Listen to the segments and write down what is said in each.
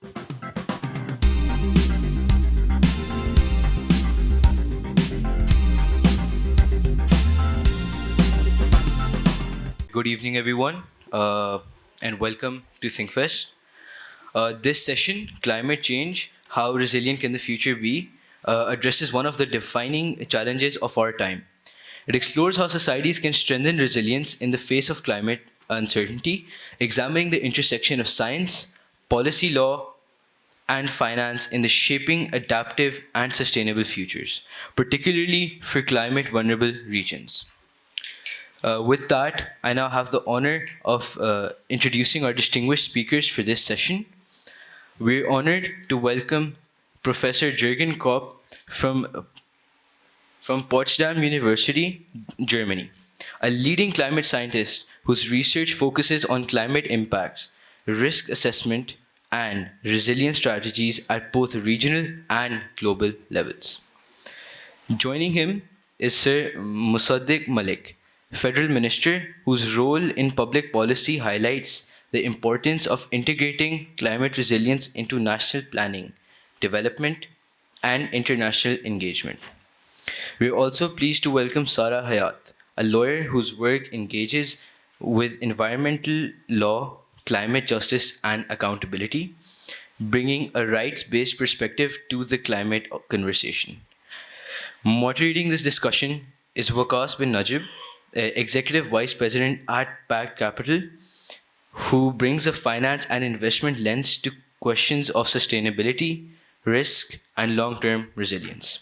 Good evening, everyone, and welcome to ThinkFest. This session, Climate Change, How Resilient Can the Future Be, addresses one of the defining challenges of our time. It explores how societies can strengthen resilience in the face of climate uncertainty, examining the intersection of science, policy law, and finance in the shaping adaptive and sustainable futures, particularly for climate vulnerable regions. With that, I now have the honor of introducing our distinguished speakers for this session. We're honored to welcome Professor Jürgen Kopp from Potsdam University, Germany, a leading climate scientist whose research focuses on climate impacts, risk assessment, and resilience strategies at both regional and global levels. Joining him is Sir Musaddiq Malik, Federal Minister whose role in public policy highlights the importance of integrating climate resilience into national planning, development, and international engagement. We are also pleased to welcome Sara Hayat, a lawyer whose work engages with environmental law, climate justice, and accountability, bringing a rights based perspective to the climate conversation. Moderating this discussion is Waqas bin Najib, Executive Vice President at Pact Capital, who brings a finance and investment lens to questions of sustainability, risk, and long term resilience.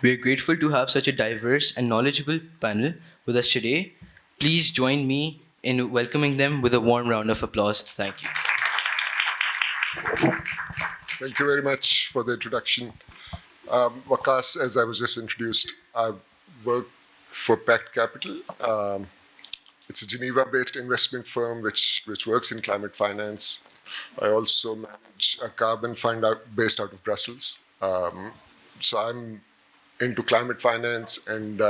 We are grateful to have such a diverse and knowledgeable panel with us today. Please join me in welcoming them with a warm round of applause. Thank you. Thank you very much for the introduction. Waqas, as I was just introduced, I work for Pact Capital. It's a Geneva-based investment firm which works in climate finance. I also manage a carbon fund based out of Brussels. So I'm into climate finance and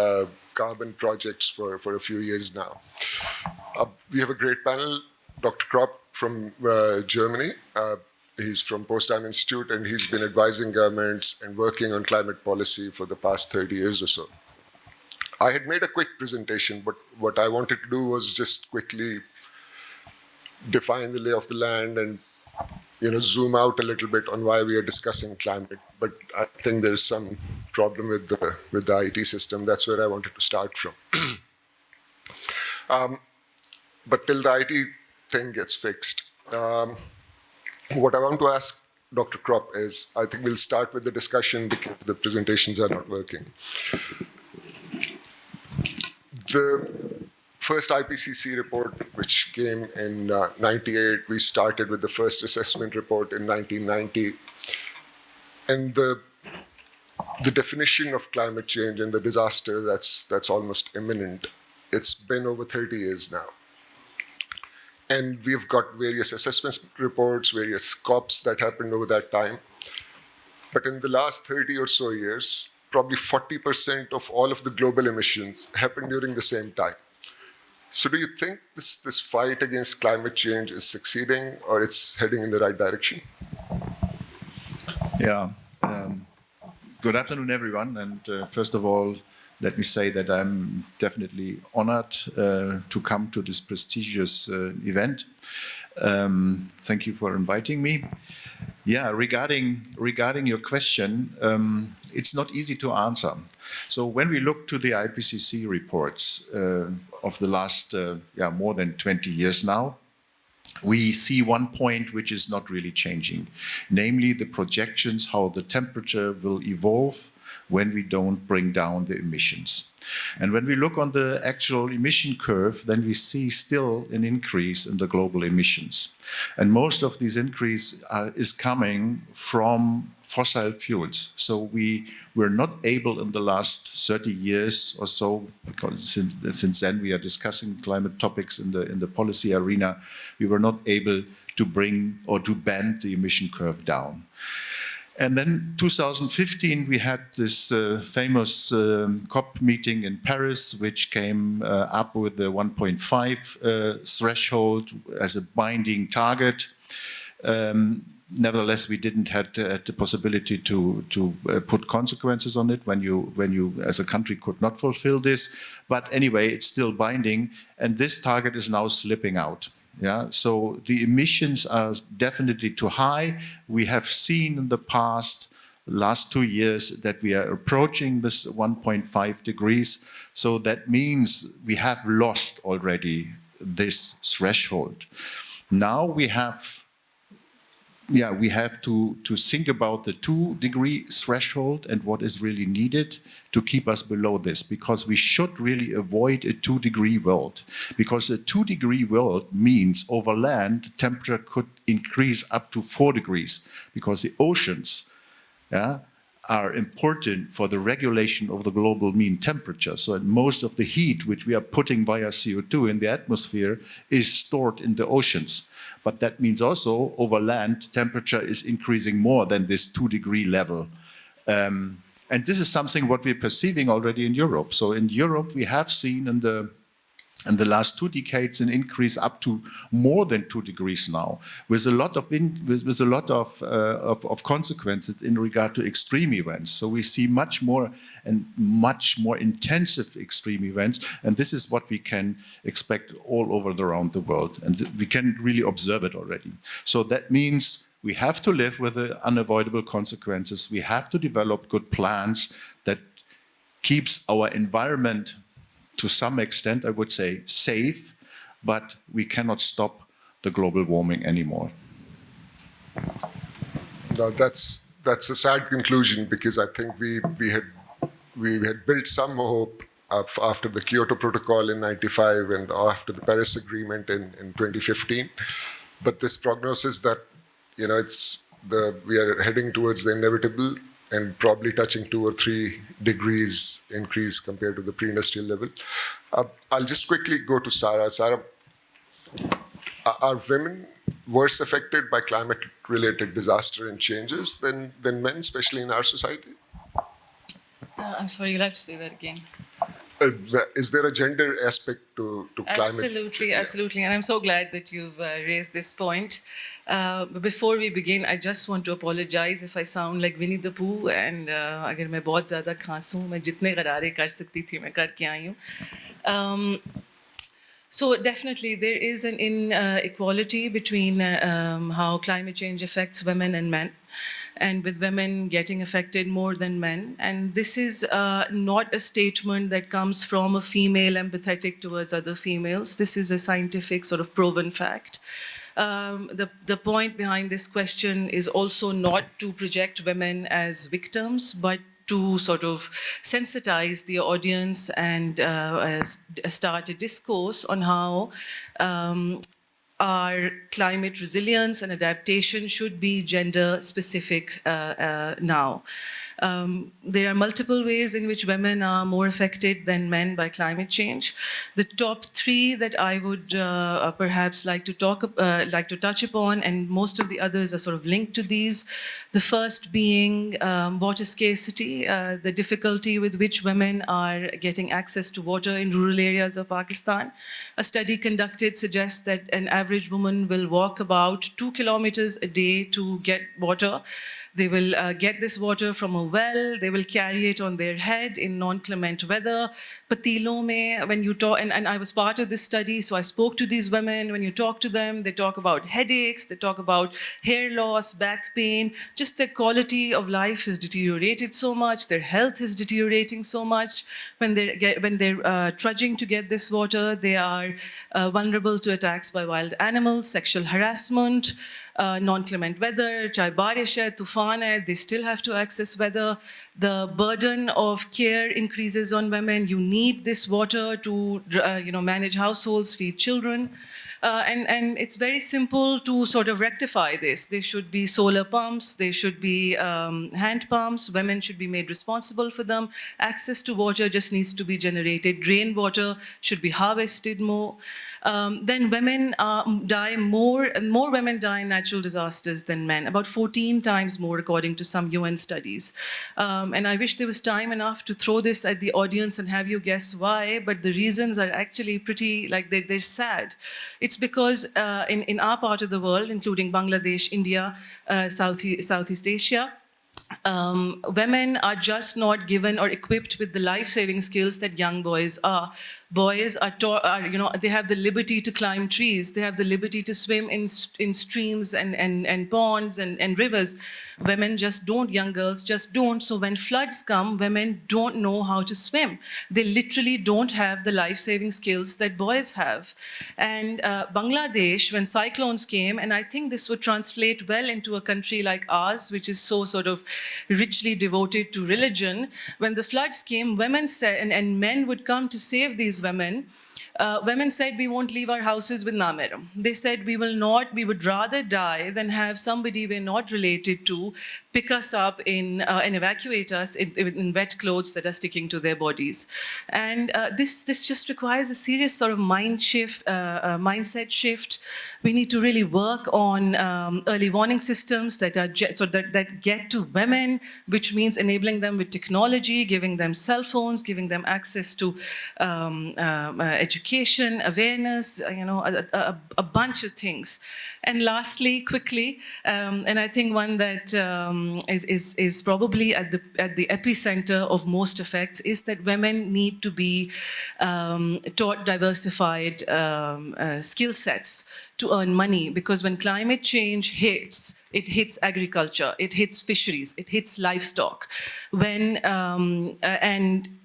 carbon projects for a few years now. We have a great panel. Dr. Kropp from Germany. He's from Potsdam Institute, and he's been advising governments and working on climate policy for the past 30 years or so. I had made a quick presentation, but what I wanted to do was just quickly define the lay of the land and zoom out a little bit on why we are discussing climate. But I think there's some problem with the IT system. That's where I wanted to start from. But till the IT thing gets fixed, what I want to ask Dr. Kropp is, I think we'll start with the discussion because the presentations are not working. The first IPCC report, which came in 98, we started with the first assessment report in 1990. And the definition of climate change and the disaster that's almost imminent, it's been over 30 years now. And we've got various assessment reports, various COPs that happened over that time. But in the last 30 or so years, probably 40% of all of the global emissions happened during the same time. So do you think this fight against climate change is succeeding or it's heading in the right direction? Yeah. Good afternoon, everyone. And first of all, let me say that I'm definitely honored to come to this prestigious event. Thank you for inviting me. Yeah, regarding your question, it's not easy to answer. So when we look to the IPCC reports of the last more than 20 years now, we see one point which is not really changing, namely the projections how the temperature will evolve when we don't bring down the emissions. And when we look on the actual emission curve, then we see still an increase in the global emissions. And most of this increase is coming from fossil fuels. So we were not able in the last 30 years or so, because since then we are discussing climate topics in the policy arena, we were not able to bring or to bend the emission curve down. And then 2015, we had this famous COP meeting in Paris, which came up with the 1.5 threshold as a binding target. Nevertheless, we didn't have the possibility to put consequences on it when you as a country could not fulfill this. But anyway, it's still binding, and this target is now slipping out. Yeah, so the emissions are definitely too high. We have seen in the last 2 years that we are approaching this 1.5 degrees. So that means we have lost already this threshold. Now we have to think about the 2-degree threshold and what is really needed to keep us below this, because we should really avoid a 2-degree world. Because a 2-degree world means over land, temperature could increase up to 4 degrees, because the oceans are important for the regulation of the global mean temperature. So most of the heat which we are putting via CO2 in the atmosphere is stored in the oceans. But that means also over land, temperature is increasing more than this 2-degree level. And this is something what we're perceiving already in Europe. So in Europe, we have seen in the last 2 decades an increase up to more than 2 degrees now, with a lot of consequences in regard to extreme events. So we see much more intensive extreme events, and this is what we can expect all over around the world, and we can really observe it already. So that means we have to live with the unavoidable consequences. We have to develop good plans that keeps our environment to some extent, I would say, safe, but we cannot stop the global warming anymore. No, that's a sad conclusion, because I think we had built some hope after the Kyoto Protocol in '95 and after the Paris Agreement in 2015. But this prognosis that we are heading towards the inevitable and probably touching 2 or 3 degrees increase compared to the pre-industrial level. I'll just quickly go to Sarah. Sarah, are women worse affected by climate-related disaster and changes than men, especially in our society? I'm sorry, you'll have to say that again. Is there a gender aspect to climate? Absolutely, absolutely. And I'm so glad that you've raised this point. But before we begin, I just want to apologize if I sound like Winnie the Pooh, and अगर मैं बहुत ज़्यादा खांसूं, मैं जितने गरारे कर सकती थी मैं करके आई हूँ. So definitely there is an inequality between how climate change affects women and men, and with women getting affected more than men. And this is not a statement that comes from a female empathetic towards other females. This is a scientific sort of proven fact. The point behind this question is also not to project women as victims, but to sort of sensitize the audience and start a discourse on how our climate resilience and adaptation should be gender specific now. There are multiple ways in which women are more affected than men by climate change. The top 3 that I would perhaps like to touch upon, and most of the others are sort of linked to these. The first being water scarcity, the difficulty with which women are getting access to water in rural areas of Pakistan. A study conducted suggests that an average woman will walk about 2 kilometers a day to get water. They will get this water from a well. They will carry it on their head in non-clement weather. Patilon mein, when you talk, and I was part of this study, so I spoke to these women. When you talk to them, they talk about headaches, they talk about hair loss, back pain. Just their quality of life has deteriorated so much. Their health is deteriorating so much. When they're trudging to get this water, they are vulnerable to attacks by wild animals, sexual harassment, non-clement weather, chahe barish hai, tufan hai, they still have to access weather. The burden of care increases on women. You need this water to manage households, feed children. And it's very simple to sort of rectify this. There should be solar pumps, there should be hand pumps, women should be made responsible for them. Access to water just needs to be generated. Rainwater should be harvested more. Then women die more women die in natural disasters than men, about 14 times more according to some UN studies. And I wish there was time enough to throw this at the audience and have you guess why, but the reasons are actually pretty, they're sad. It's It's because in our part of the world, including Bangladesh, India, Southeast Asia, women are just not given or equipped with the life-saving skills that young boys are. Boys are taught, they have the liberty to climb trees, they have the liberty to swim in streams and ponds and rivers. Women just don't, young girls just don't. So when floods come, women don't know how to swim. They literally don't have the life-saving skills that boys have. And Bangladesh, when cyclones came, and I think this would translate well into a country like ours, which is so sort of richly devoted to religion, when the floods came, women said, and men would come to save these women. Women said, we won't leave our houses with nameram. They said, we would rather die than have somebody we're not related to pick us up and evacuate us in wet clothes that are sticking to their bodies. And this just requires a serious sort of mindset shift. We need to really work on early warning systems that get to women, which means enabling them with technology, giving them cell phones, giving them access to education, awareness, a bunch of things. And lastly, quickly, and I think one that is probably at the epicenter of most effects, is that women need to be taught diversified skill sets to earn money, because when climate change hits, it hits agriculture, it hits fisheries, it hits livestock. And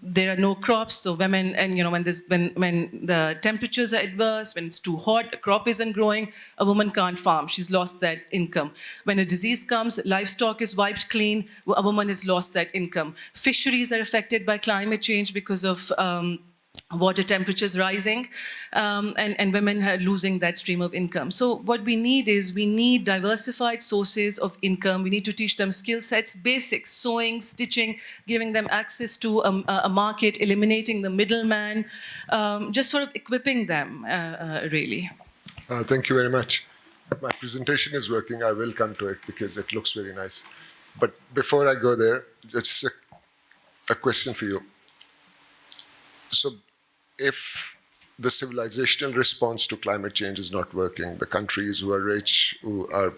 there are no crops, so women, and when the temperatures are adverse, when it's too hot, a crop isn't growing, a woman can't farm. She's lost that income. When a disease comes, livestock is wiped clean, a woman has lost that income. Fisheries are affected by climate change because of water temperatures rising, and women are losing that stream of income. So what we need diversified sources of income. We need to teach them skill sets, basics, sewing, stitching, giving them access to a market, eliminating the middleman, just sort of equipping them, really. Thank you very much. My presentation is working. I will come to it because it looks very nice. But before I go there, just a question for you. So if the civilizational response to climate change is not working, the countries who are rich, who are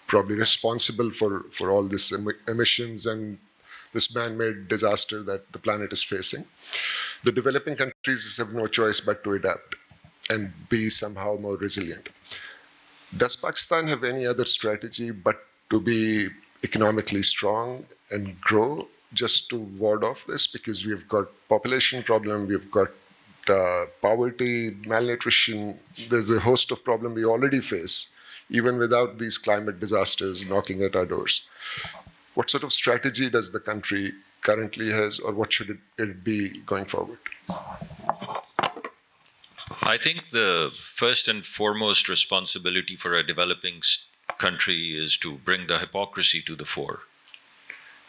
probably responsible for all this emissions and this man-made disaster that the planet is facing, the developing countries have no choice but to adapt and be somehow more resilient. Does Pakistan have any other strategy but to be economically strong and grow just to ward off this? Because we've got population problem, we've got poverty, malnutrition, there's a host of problems we already face, even without these climate disasters knocking at our doors. What sort of strategy does the country currently has, or what should it be going forward? I think the first and foremost responsibility for a developing country is to bring the hypocrisy to the fore.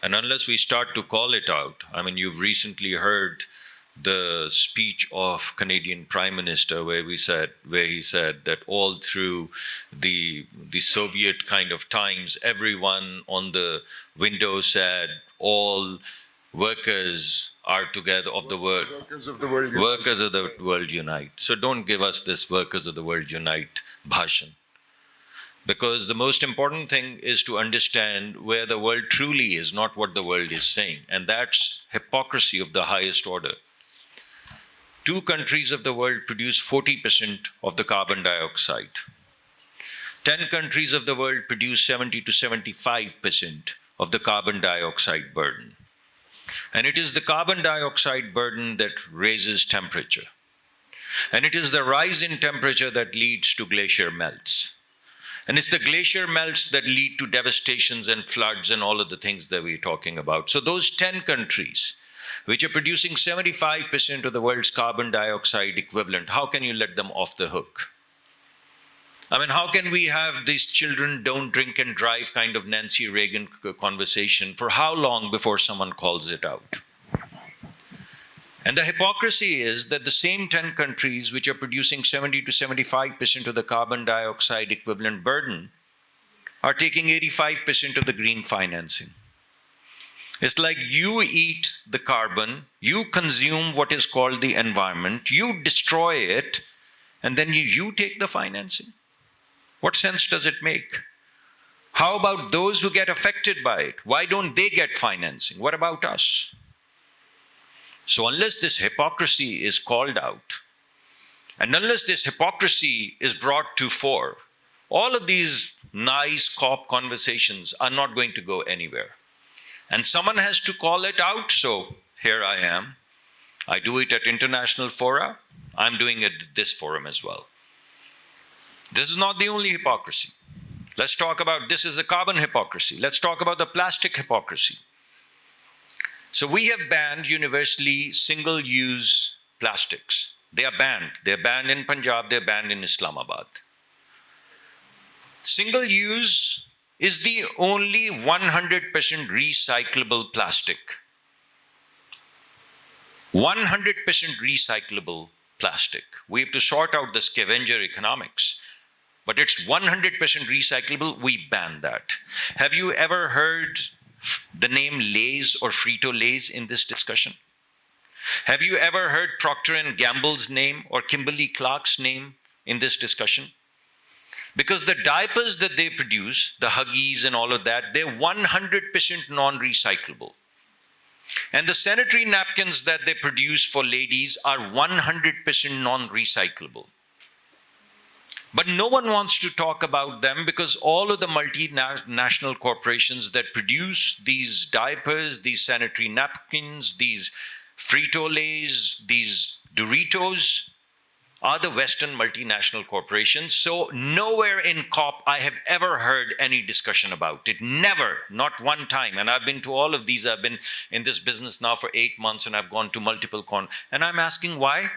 And unless we start to call it out, I mean, you've recently heard the speech of Canadian Prime Minister where he said that all through the Soviet kind of times, everyone on the window said all workers are together of the world. Workers of the world unite. Workers of the world unite. So don't give us this workers of the world unite bhashan. Because the most important thing is to understand where the world truly is, not what the world is saying. And that's hypocrisy of the highest order. 2 countries of the world produce 40% of the carbon dioxide. 10 countries of the world produce 70 to 75% of the carbon dioxide burden. And it is the carbon dioxide burden that raises temperature. And it is the rise in temperature that leads to glacier melts. And it's the glacier melts that lead to devastations and floods and all of the things that we're talking about. So those 10 countries, which are producing 75% of the world's carbon dioxide equivalent, how can you let them off the hook? I mean, how can we have these children don't drink and drive kind of Nancy Reagan conversation for how long before someone calls it out? And the hypocrisy is that the same 10 countries which are producing 70 to 75% of the carbon dioxide equivalent burden are taking 85% of the green financing. It's like you eat the carbon, you consume what is called the environment, you destroy it, and then you take the financing? What sense does it make? How about those who get affected by it? Why don't they get financing? What about us? So unless this hypocrisy is called out, and unless this hypocrisy is brought to fore, all of these nice COP conversations are not going to go anywhere. And someone has to call it out, so here I am. I do it at international fora. I'm doing it at this forum as well. This is not the only hypocrisy. Let's talk about, this is the carbon hypocrisy. Let's talk about the plastic hypocrisy. So we have banned universally single-use plastics. They are banned. They're banned in Punjab, they're banned in Islamabad. Single-use is the only 100% recyclable plastic. 100% recyclable plastic. We have to sort out the scavenger economics. But it's 100% recyclable, we ban that. Have you ever heard the name Lay's or Frito-Lay's in this discussion? Have you ever heard Procter & Gamble's name or Kimberly-Clark's name in this discussion? Because the diapers that they produce, the Huggies and all of that, they're 100% non-recyclable. And the sanitary napkins that they produce for ladies are 100% non-recyclable. But no one wants to talk about them because all of the multinational corporations that produce these diapers, these sanitary napkins, these Frito-Lays, these Doritos, are the Western multinational corporations. So nowhere in COP I have ever heard any discussion about it. Never, not one time. And I've been to all of these. I've been in this business now for 8 months and I've gone to multiple and I'm asking why?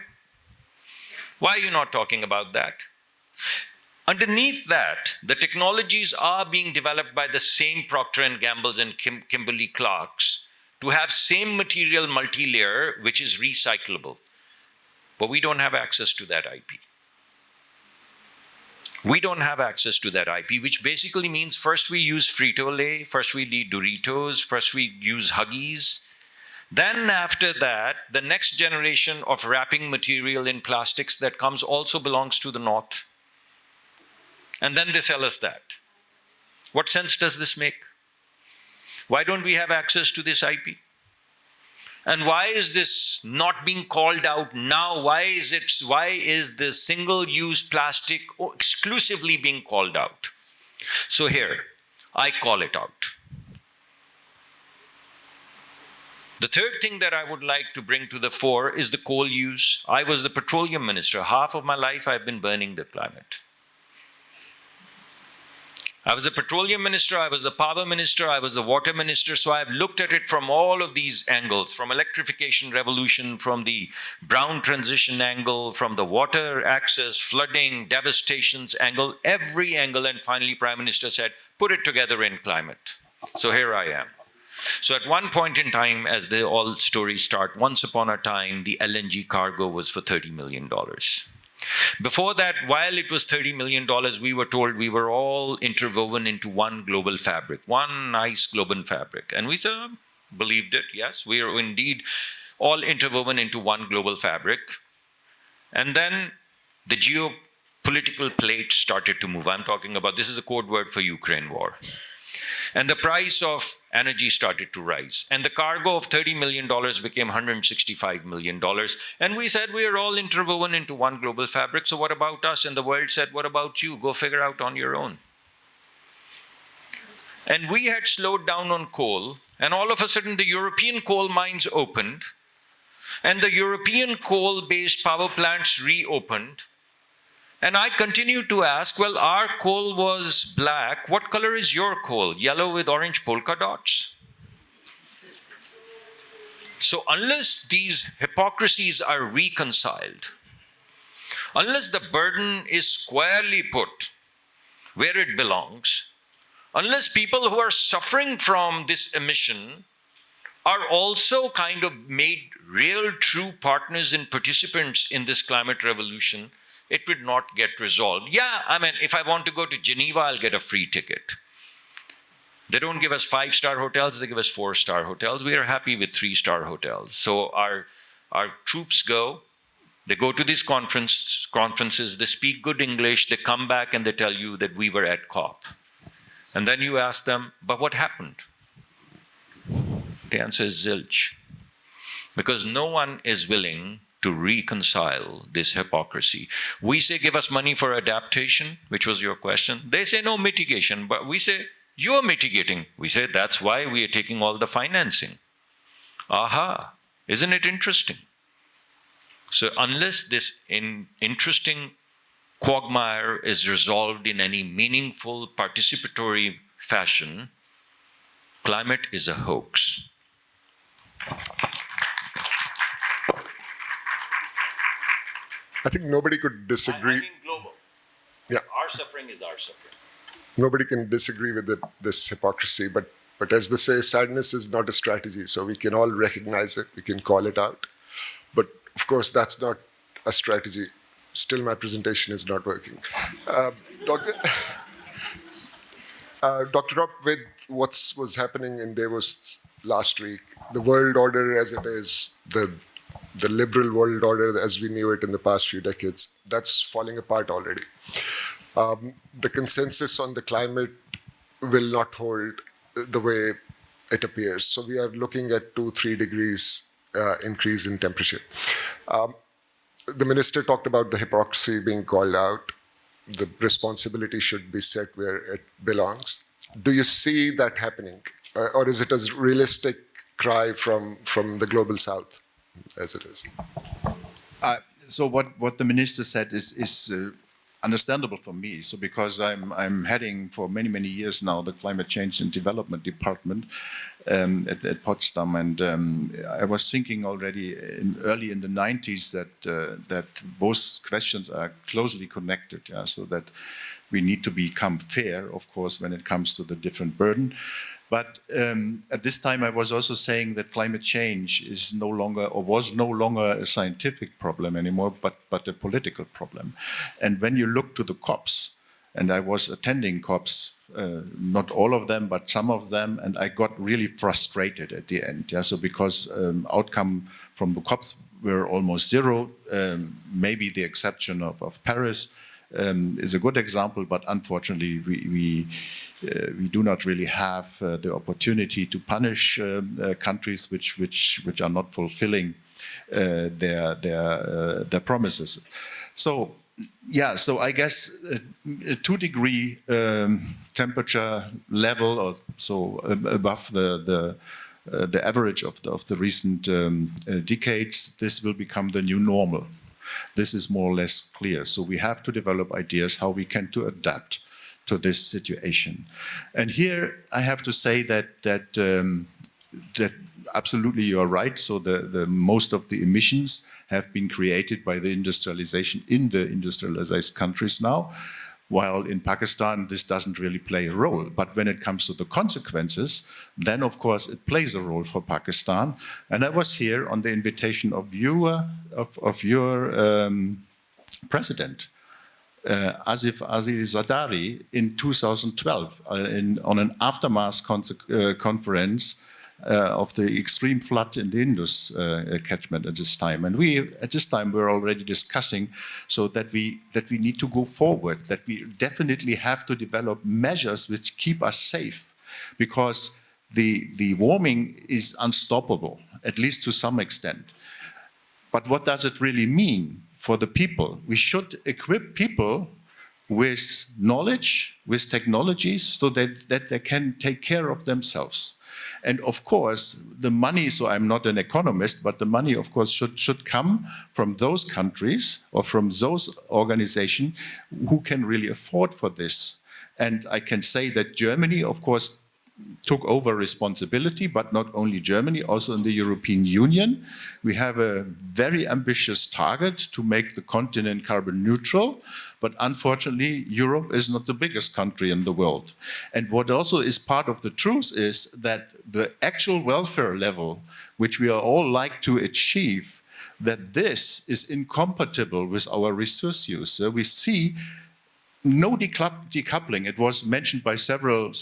Why are you not talking about that? Underneath that, the technologies are being developed by the same Procter & Gamble's and Kimberly-Clark's to have same material multi-layer, which is recyclable. But we don't have access to that IP. We don't have access to that IP, which basically means first we use Frito-Lay, first we eat Doritos, first we use Huggies. Then after that, the next generation of wrapping material in plastics that comes also belongs to the North. And then they sell us that. What sense does this make? Why don't we have access to this IP? And why is this not being called out now? Why is the single-use plastic exclusively being called out? So here, I call it out. The third thing that I would like to bring to the fore is the coal use. I was the petroleum minister. Half of my life I've been burning the climate. I was the petroleum minister, I was the power minister, I was the water minister, so I've looked at it from all of these angles, from electrification revolution, from the brown transition angle, from the water access, flooding, devastations angle, every angle, and finally Prime Minister said, put it together in climate. So here I am. So at one point in time, as the all stories start, once upon a time, the LNG cargo was for $30 million. Before that, while it was $30 million, we were told we were all interwoven into one global fabric, one nice global fabric. And we said, believed it, yes, we are indeed all interwoven into one global fabric. And then the geopolitical plate started to move. I'm talking about, this is a code word for Ukraine war. And the price of energy started to rise. And the cargo of $30 million became $165 million. And we said, we are all interwoven into one global fabric, so what about us? And the world said, what about you? Go figure out on your own. And we had slowed down on coal, and all of a sudden the European coal mines opened, and the European coal-based power plants reopened. And I continued to ask, well, our coal was black. What color is your coal? Yellow with orange polka dots? So unless these hypocrisies are reconciled, unless the burden is squarely put where it belongs, unless people who are suffering from this emission are also kind of made real, true partners and participants in this climate revolution, it would not get resolved. Yeah, I mean, if I want to go to Geneva, I'll get a free ticket. They don't give us 5-star hotels, they give us 4-star hotels. We are happy with 3-star hotels. So our troops go, They go to these conferences, they speak good English, they come back and they tell you that we were at COP. And then you ask them, but what happened? The answer is zilch. Because no one is willing to reconcile this hypocrisy. We say, give us money for adaptation, which was your question. They say, no, mitigation. But we say, you're mitigating. We say, that's why we are taking all the financing. Aha, isn't it interesting? So unless this interesting quagmire is resolved in any meaningful participatory fashion, climate is a hoax. I think nobody could disagree. I mean global. Yeah. Our suffering is our suffering. Nobody can disagree with this hypocrisy, but as they say, sadness is not a strategy. So we can all recognize it, we can call it out. But of course, that's not a strategy. Still, my presentation is not working. Dr. Rob, with what was happening in Davos last week, the world order as it is, the liberal world order as we knew it in the past few decades, that's falling apart already. The consensus on the climate will not hold the way it appears. So we are looking at 2-3 degrees increase in temperature. The minister talked about the hypocrisy being called out. The responsibility should be set where it belongs. Do you see that happening? Or is it a realistic cry from the global south, as it is? So what the minister said is understandable for me. So because I'm heading for many years now the Climate Change and Development Department at Potsdam, and I was thinking already early in the 90s that both questions are closely connected. Yeah? So that we need to become fair, of course, when it comes to the different burden. But at this time, I was also saying that climate change is no longer, or was no longer, a scientific problem anymore, but a political problem. And when you look to the COPs, and I was attending COPs, not all of them, but some of them, and I got really frustrated at the end. Yeah, so because outcome from the COPs were almost zero, maybe the exception of Paris is a good example, but unfortunately we do not really have the opportunity to punish countries which are not fulfilling their promises. So yeah, so I guess a 2-degree temperature level, or so above the average of the recent decades, this will become the new normal. This is more or less clear. So we have to develop ideas how we can to adapt to this situation. And here I have to say that absolutely you are right. So the most of the emissions have been created by the industrialization in the industrialized countries now, while in Pakistan this doesn't really play a role. But when it comes to the consequences, then of course it plays a role for Pakistan. And I was here on the invitation of your president, Asif Ali Zardari, in 2012 on an aftermath conference of the extreme flood in the Indus catchment at this time. And at this time we were already discussing so that we need to go forward, that we definitely have to develop measures which keep us safe, because the warming is unstoppable, at least to some extent. But what does it really mean for the people? We should equip people with knowledge, with technologies, so that they can take care of themselves. And of course, the money, so I'm not an economist, but the money, of course, should come from those countries or from those organizations who can really afford for this. And I can say that Germany, of course, took over responsibility, but not only Germany, also in the European Union. We have a very ambitious target to make the continent carbon neutral, but unfortunately, Europe is not the biggest country in the world. And what also is part of the truth is that the actual welfare level, which we are all like to achieve, that this is incompatible with our resource use. So we see no decoupling. It was mentioned by several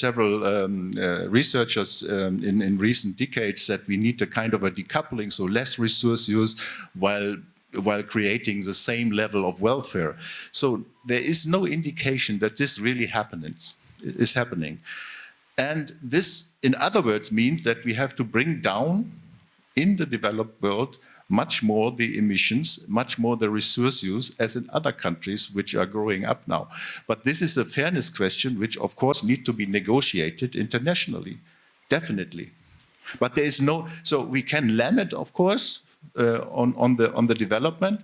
researchers in recent decades that we need a kind of a decoupling, so less resource use, while while creating the same level of welfare. So there is no indication that this really is happening. And this, in other words, means that we have to bring down in the developed world much more the emissions, much more the resource use, as in other countries which are growing up now. But this is a fairness question which, of course, need to be negotiated internationally, definitely. But there is no, so we can limit, of course, on the development,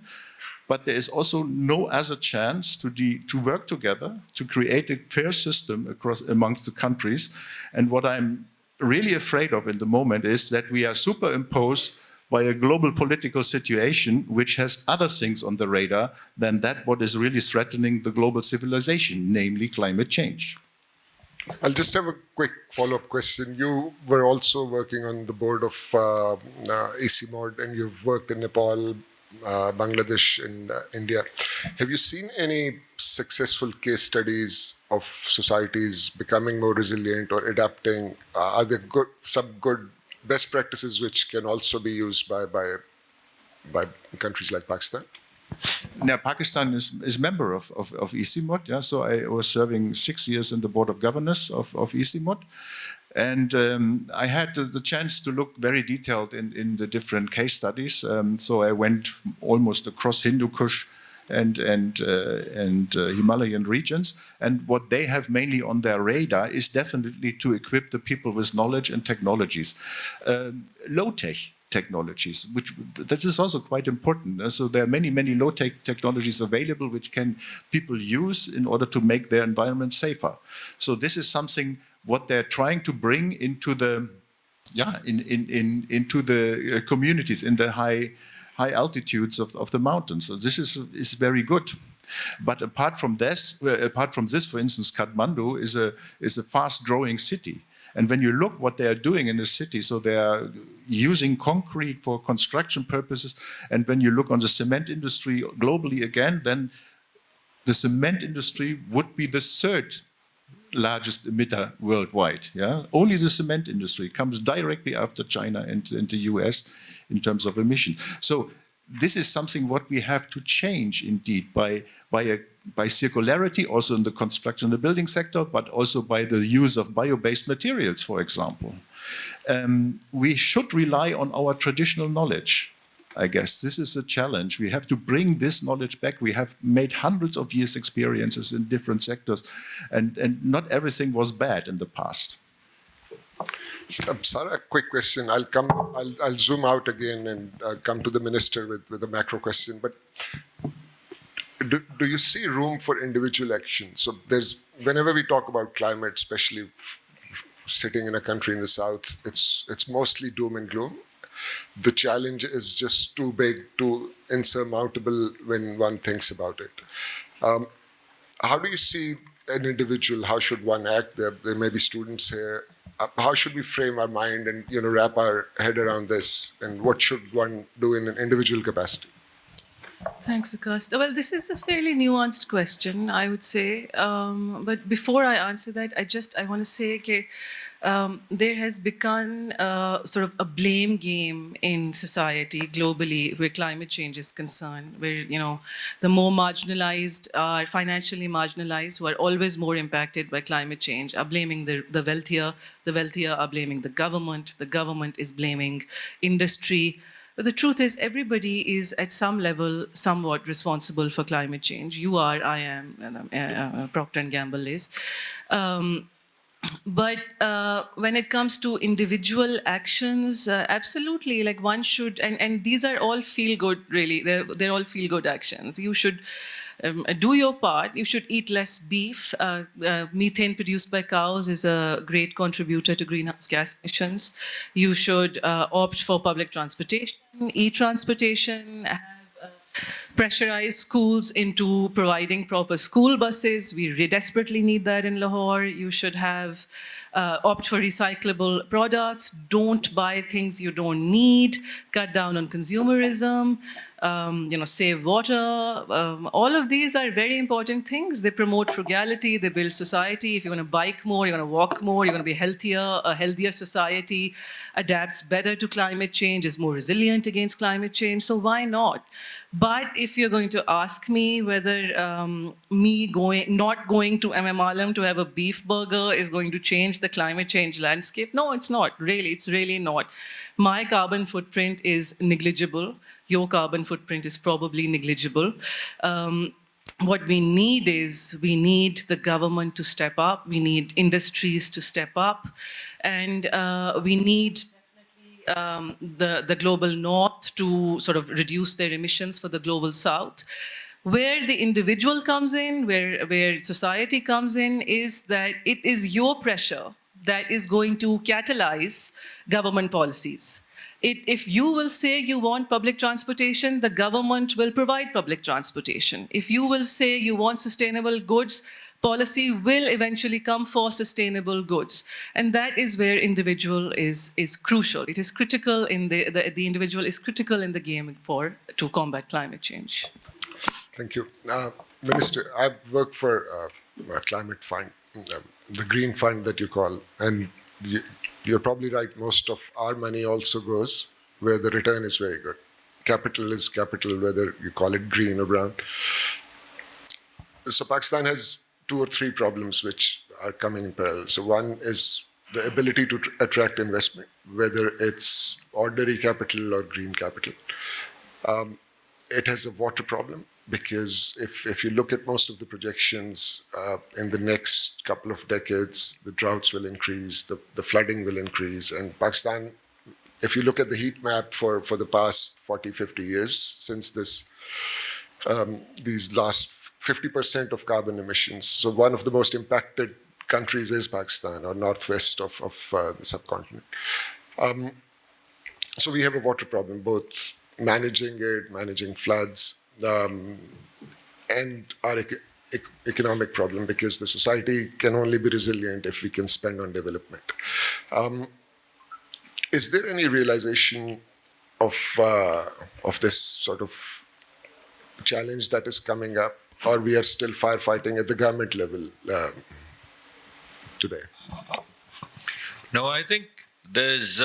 but there is also no other chance to work together to create a fair system amongst the countries. And what I'm really afraid of in the moment is that we are superimposed by a global political situation which has other things on the radar than that what is really threatening the global civilization, namely climate change. I'll just have a quick follow-up question. You were also working on the board of ACMOD, and you've worked in Nepal, Bangladesh, and India. Have you seen any successful case studies of societies becoming more resilient or adapting? Are there some good best practices which can also be used by countries like Pakistan? Now, Pakistan is member of ECMOD, yeah, so I was serving 6 years in the board of governors of ECMOD. And I had the chance to look very detailed in the different case studies. So I went almost across Hindu Kush and Himalayan regions. And what they have mainly on their radar is definitely to equip the people with knowledge and technologies. Low-tech technologies, which this is also quite important. So there are many low-tech technologies available which can people use in order to make their environment safer. So this is something what they're trying to bring into the into the communities in the high altitudes of the mountains. So this is very good. But apart from this, for instance, Kathmandu is a fast-growing city. And when you look what they are doing in the city, so they are using concrete for construction purposes. And when you look on the cement industry globally again, then the cement industry would be the third largest emitter worldwide. Yeah, only the cement industry comes directly after China and the US in terms of emission. So this is something what we have to change indeed by circularity, also in the construction and the building sector, but also by the use of bio-based materials, for example. We should rely on our traditional knowledge. I guess this is a challenge. We have to bring this knowledge back. We have made hundreds of years experiences in different sectors, and not everything was bad in the past. Sarah, a quick question. I'll zoom out again and come to the minister with a macro question. But do you see room for individual action? So whenever we talk about climate, especially sitting in a country in the south, it's mostly doom and gloom. The challenge is just too big, too insurmountable when one thinks about it. How do you see an individual? How should one act? There may be students here. How should we frame our mind and wrap our head around this? And what should one do in an individual capacity? Thanks, Vikas. Well, this is a fairly nuanced question, I would say. But before I answer that, I want to say, okay, there has become sort of a blame game in society globally where climate change is concerned, where the more marginalized are financially marginalized, who are always more impacted by climate change, are blaming the wealthier. The wealthier are blaming the government. The government is blaming industry. But the truth is, everybody is at some level somewhat responsible for climate change. You are, I am, Procter & Gamble is. But when it comes to individual actions, absolutely, like one should, and these are all feel-good, really. They're all feel-good actions. You should do your part. You should eat less beef. Methane produced by cows is a great contributor to greenhouse gas emissions. You should opt for public transportation, e-transportation, pressurize schools into providing proper school buses. We desperately need that in Lahore. You should have opt for recyclable products. Don't buy things you don't need. Cut down on consumerism. save water. All of these are very important things. They promote frugality, they build society. If you're going to bike more, you're going to walk more, you're going to be healthier. A healthier society adapts better to climate change, is more resilient against climate change. So why not? But if you're going to ask me whether not going to Alam to have a beef burger is going to change the climate change landscape, no, it's not. Really, it's really not. My carbon footprint is negligible. Your carbon footprint is probably negligible. What we need the government to step up. We need industries to step up, and we need the global north to sort of reduce their emissions for the global south. Where the individual comes in, where society comes in, is that it is your pressure that is going to catalyze government policies. If you will say you want public transportation, the government will provide public transportation. If you will say you want sustainable goods, policy will eventually come for sustainable goods. And that is where individual is crucial. It is critical in the individual is critical in the game to combat climate change. Thank you. Minister, I've worked for a climate fund, the green fund that you call, and you're probably right, most of our money also goes where the return is very good. Capital is capital, whether you call it green or brown. So Pakistan has 2 or 3 problems which are coming in parallel. So one is the ability to attract investment, whether it's ordinary capital or green capital. It has a water problem, because if you look at most of the projections, in the next couple of decades, the droughts will increase, the flooding will increase. And Pakistan, if you look at the heat map for the past 40, 50 years, since these last 50% of carbon emissions, so one of the most impacted countries is Pakistan, or northwest of the subcontinent. So we have a water problem, both managing floods, and our economic problem, because the society can only be resilient if we can spend on development. Is there any realization of this sort of challenge that is coming up, or we are still firefighting at the government level today? No, I think there's.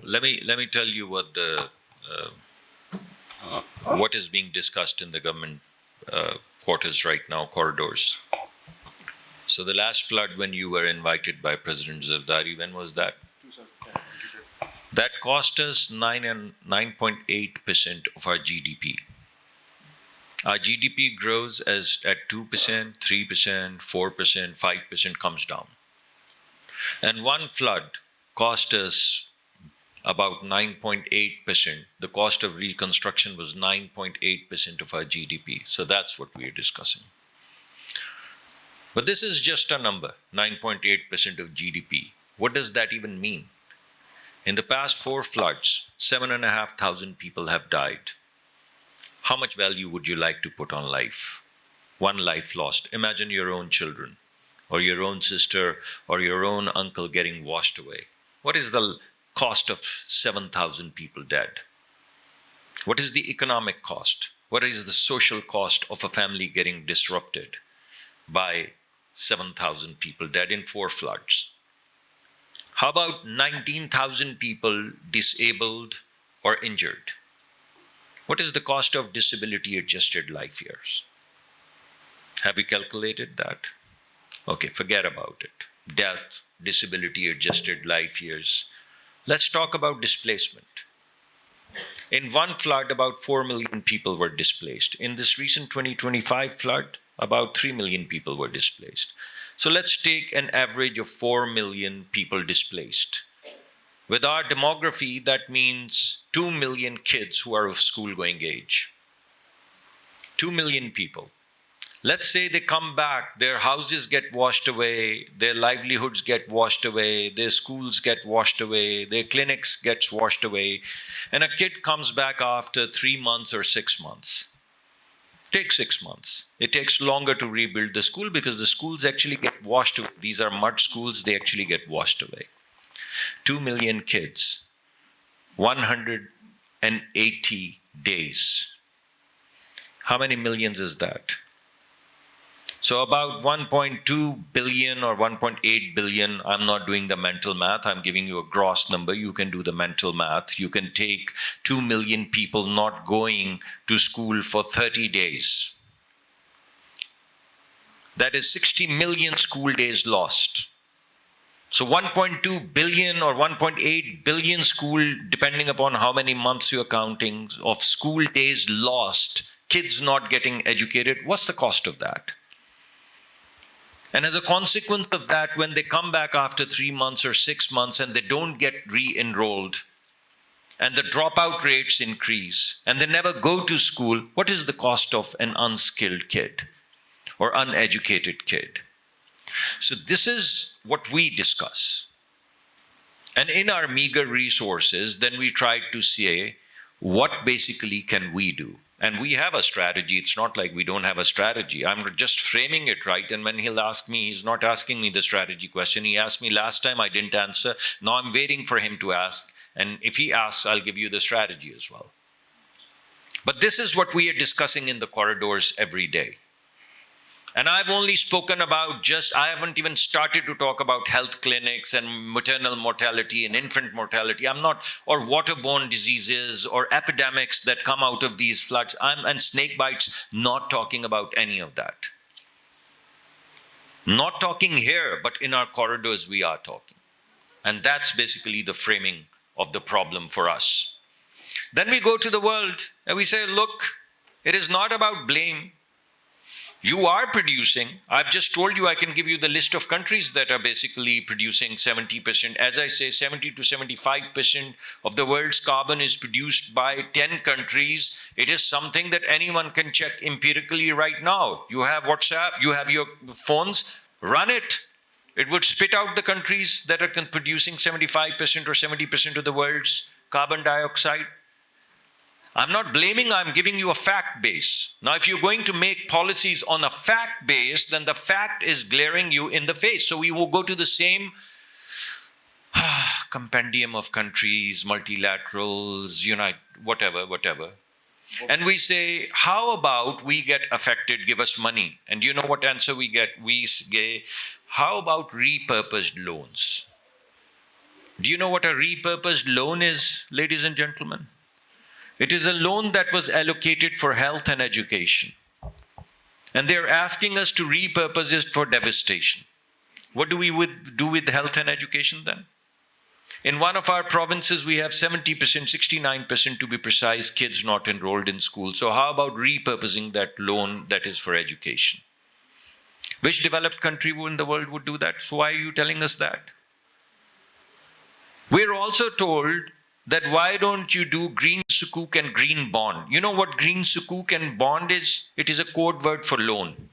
Let me tell you what is being discussed in the government quarters right now, corridors. So the last flood, when you were invited by President Zardari, when was that? 2010. That cost us 9.8% of our GDP. Our GDP grows at 2%, 3%, 4%, 5% comes down. And one flood cost us about 9.8%. The cost of reconstruction was 9.8% of our GDP. So that's what we're discussing. But this is just a number, 9.8% of GDP. What does that even mean? In the past 4 floods, 7,500 people have died. How much value would you like to put on life? One life lost. Imagine your own children, or your own sister, or your own uncle getting washed away. What is the cost of 7,000 people dead? What is the economic cost? What is the social cost of a family getting disrupted by 7,000 people dead in 4 floods? How about 19,000 people disabled or injured? What is the cost of disability-adjusted life years? Have we calculated that? Okay, forget about it. Death, disability-adjusted life years. Let's talk about displacement. In one flood, about 4 million people were displaced. In this recent 2025 flood, about 3 million people were displaced. So let's take an average of 4 million people displaced. With our demography, that means 2 million kids who are of school-going age. 2 million people. Let's say they come back, their houses get washed away, their livelihoods get washed away, their schools get washed away, their clinics get washed away, and a kid comes back after 3 months or 6 months. Take 6 months. It takes longer to rebuild the school because the schools actually get washed away. These are mud schools, they actually get washed away. 2 million kids, 180 days How many millions is that? So about 1.2 billion or 1.8 billion, I'm not doing the mental math, I'm giving you a gross number, you can do the mental math. You can take 2 million people not going to school for 30 days. That is 60 million school days lost. So 1.2 billion or 1.8 billion school, depending upon how many months you're counting, of school days lost, kids not getting educated, what's the cost of that? And as a consequence of that, when they come back after 3 months or 6 months and they don't get re-enrolled, and the dropout rates increase, and they never go to school, what is the cost of an unskilled kid or uneducated kid? So this is what we discuss. And in our meager resources, then we try to say, what basically can we do? And we have a strategy. It's not like we don't have a strategy. I'm just framing it right. And when he'll ask me, he's not asking me the strategy question. He asked me last time, I didn't answer. Now I'm waiting for him to ask. And if he asks, I'll give you the strategy as well. But this is what we are discussing in the corridors every day. And I've only spoken about I haven't even started to talk about health clinics and maternal mortality and infant mortality. Or waterborne diseases or epidemics that come out of these floods. And snake bites, not talking about any of that. Not talking here, but in our corridors we are talking. And that's basically the framing of the problem for us. Then we go to the world and we say, look, it is not about blame. You are producing. I've just told you I can give you the list of countries that are basically producing 70%. As I say, 70 to 75% of the world's carbon is produced by 10 countries. It is something that anyone can check empirically right now. You have WhatsApp, you have your phones, run it. It would spit out the countries that are producing 75% or 70% of the world's carbon dioxide. I'm not blaming, I'm giving you a fact base. Now, if you're going to make policies on a fact base, then the fact is glaring you in the face. So we will go to the same compendium of countries, multilaterals, whatever. And we say, how about we get affected, give us money? And you know what answer we get? We say, how about repurposed loans? Do you know what a repurposed loan is, ladies and gentlemen? It is a loan that was allocated for health and education. And they're asking us to repurpose it for devastation. What do we do with health and education then? In one of our provinces, we have 70%, 69% to be precise, kids not enrolled in school. So how about repurposing that loan that is for education? Which developed country in the world would do that? So why are you telling us that? We're also told that why don't you do green sukuk and green bond? You know what green sukuk and bond is? It is a code word for loan.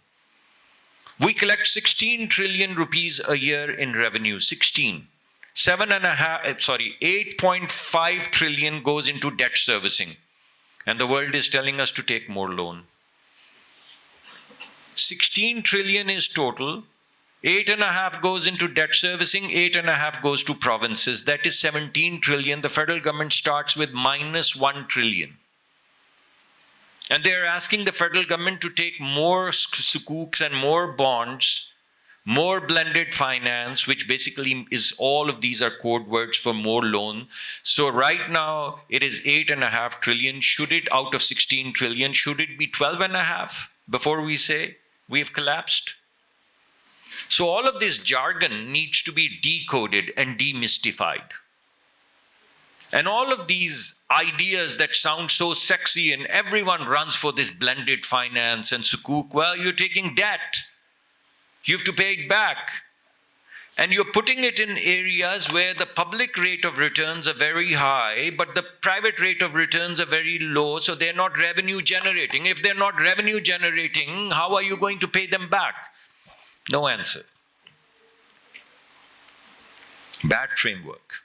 We collect 16 trillion rupees a year in revenue, 16. 8.5 trillion goes into debt servicing. And the world is telling us to take more loan. 16 trillion is total. 8.5 goes into debt servicing, 8.5 goes to provinces. That is 17 trillion. The federal government starts with -1 trillion. And they're asking the federal government to take more sukuks and more bonds, more blended finance, which basically is all of these are code words for more loan. So right now it is 8.5 trillion. Should it, out of 16 trillion, should it be 12.5 before we say we have collapsed? So all of this jargon needs to be decoded and demystified. And all of these ideas that sound so sexy and everyone runs for this blended finance and sukuk, well, you're taking debt. You have to pay it back. And you're putting it in areas where the public rate of returns are very high, but the private rate of returns are very low, so they're not revenue generating. If they're not revenue generating, how are you going to pay them back? No answer. Bad framework.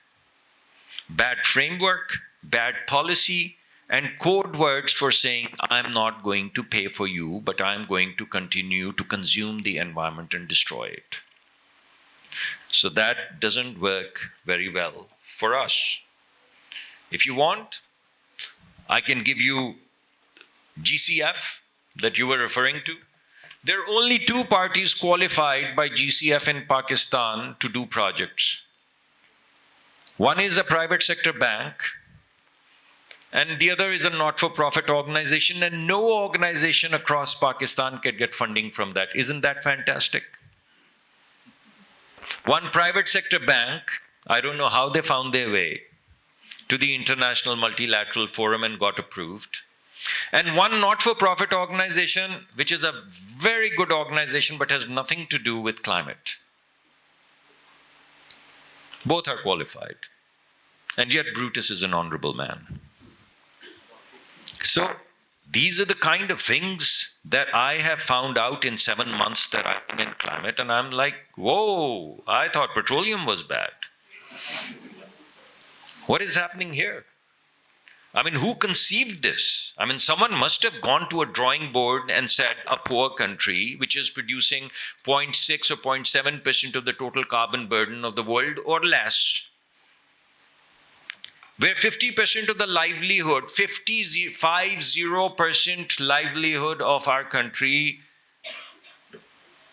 Bad framework, bad policy, and code words for saying, I'm not going to pay for you, but I'm going to continue to consume the environment and destroy it. So that doesn't work very well for us. If you want, I can give you GCF, that you were referring to, there are only two parties qualified by GCF in Pakistan to do projects. One is a private sector bank, and the other is a not-for-profit organization, and no organization across Pakistan can get funding from that. Isn't that fantastic? One private sector bank, I don't know how they found their way to the International Multilateral Forum and got approved. And one not-for-profit organization, which is a very good organization but has nothing to do with climate. Both are qualified. And yet Brutus is an honorable man. So these are the kind of things that I have found out in 7 months that I've been in climate, and I'm like, whoa, I thought petroleum was bad. What is happening here? I mean, who conceived this? I mean, someone must have gone to a drawing board and said a poor country, which is producing 0.6 or 0.7% of the total carbon burden of the world or less, where 50% of the livelihood, 50% livelihood of our country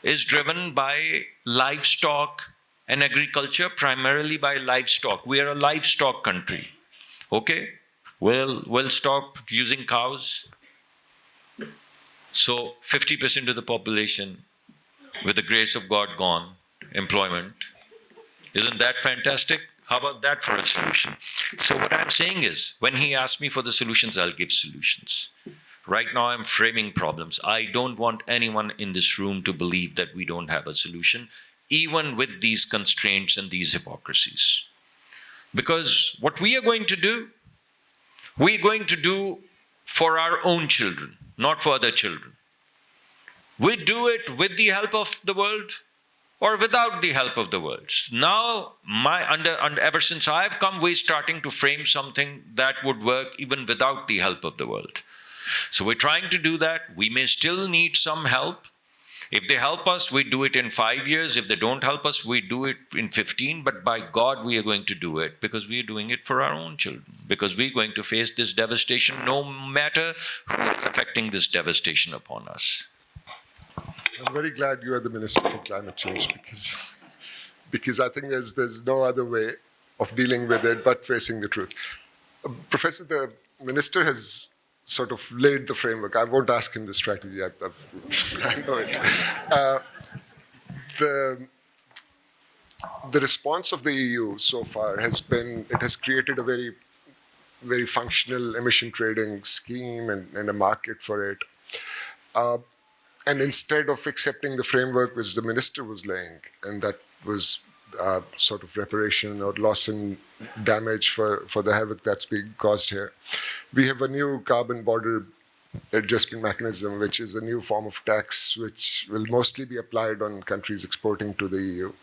is driven by livestock and agriculture, primarily by livestock. We are a livestock country. Okay? We'll stop using cows. So 50% of the population, with the grace of God, gone. Employment. Isn't that fantastic? How about that for a solution? So what I'm saying is, when he asks me for the solutions, I'll give solutions. Right now I'm framing problems. I don't want anyone in this room to believe that we don't have a solution, even with these constraints and these hypocrisies. Because what we are going to do, we're going to do for our own children, not for other children. We do it with the help of the world or without the help of the world. Now, ever since I've come, we're starting to frame something that would work even without the help of the world. So we're trying to do that. We may still need some help. If they help us, we do it in 5 years. If they don't help us, we do it in 15. But by God, we are going to do it because we are doing it for our own children. Because we're going to face this devastation no matter who is affecting this devastation upon us. I'm very glad you are the Minister for Climate Change because I think there's no other way of dealing with it but facing the truth. Professor, the Minister has sort of laid the framework. I won't ask him the strategy. I know it. The response of the EU so far has been, it has created a very, very functional emission trading scheme and a market for it. And instead of accepting the framework which the minister was laying, and that was sort of reparation or loss and damage for the havoc that's being caused here, we have a new carbon border adjustment mechanism, which is a new form of tax, which will mostly be applied on countries exporting to the EU.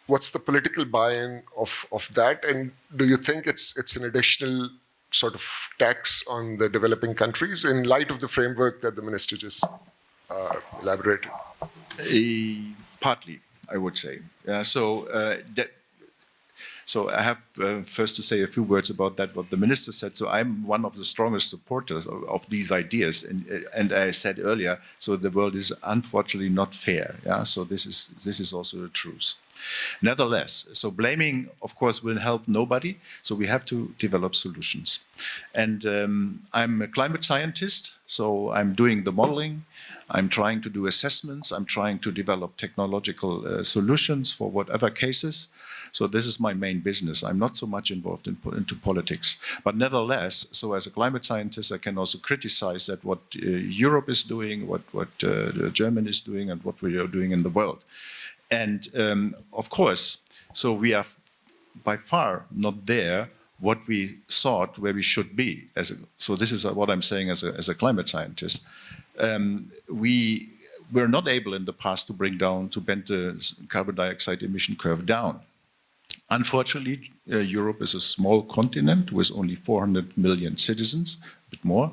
What's the political buy-in of that? And do you think it's an additional sort of tax on the developing countries in light of the framework that the minister just elaborated? Partly, I would say. So I have first to say a few words about that, what the minister said. So I'm one of the strongest supporters of these ideas. And I said earlier, so the world is unfortunately not fair. Yeah? So this is also the truth. Nevertheless, so blaming, of course, will help nobody. So we have to develop solutions. And I'm a climate scientist, so I'm doing the modeling. I'm trying to do assessments. I'm trying to develop technological solutions for whatever cases. So this is my main business. I'm not so much involved into politics. But nevertheless, so as a climate scientist, I can also criticize that what Europe is doing, what Germany is doing, and what we are doing in the world. And of course, so we are by far not there what we thought where we should be. So this is what I'm saying as a climate scientist. We were not able in the past to bend the carbon dioxide emission curve down. Unfortunately, Europe is a small continent with only 400 million citizens, a bit more.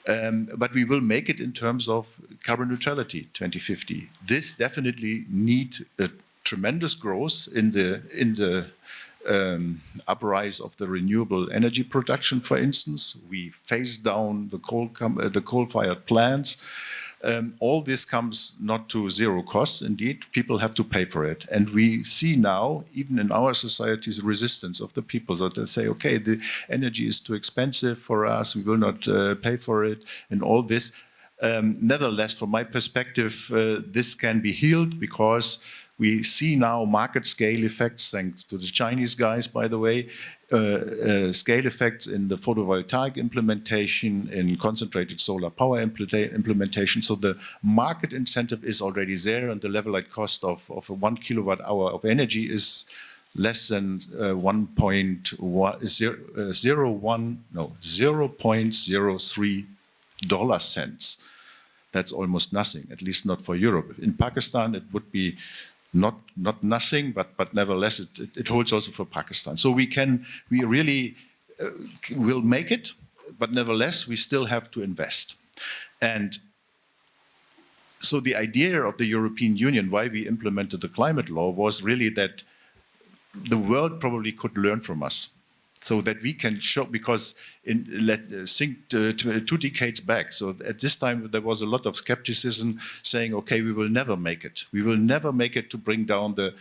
But we will make it in terms of carbon neutrality 2050. This definitely needs a tremendous growth in the uprise of the renewable energy production, for instance. We phase down the coal-fired plants. All this comes not to zero costs. Indeed, people have to pay for it. And we see now, even in our societies, resistance of the people. So they say, okay, the energy is too expensive for us. We will not pay for it. And all this. Nevertheless, from my perspective, this can be healed because we see now market scale effects, thanks to the Chinese guys, by the way, scale effects in the photovoltaic implementation, in concentrated solar power implementation. So the market incentive is already there, and the levelized cost of 1 kilowatt hour of energy is less than 0.03 dollar cents. That's almost nothing, at least not for Europe. In Pakistan, it would be not nothing, but nevertheless, it holds also for Pakistan. So we really will make it, but nevertheless, we still have to invest. And so the idea of the European Union, why we implemented the climate law, was really that the world probably could learn from us. So that we can show, because think 2 decades back, so at this time there was a lot of skepticism saying, okay, we will never make it. We will never make it to bring down the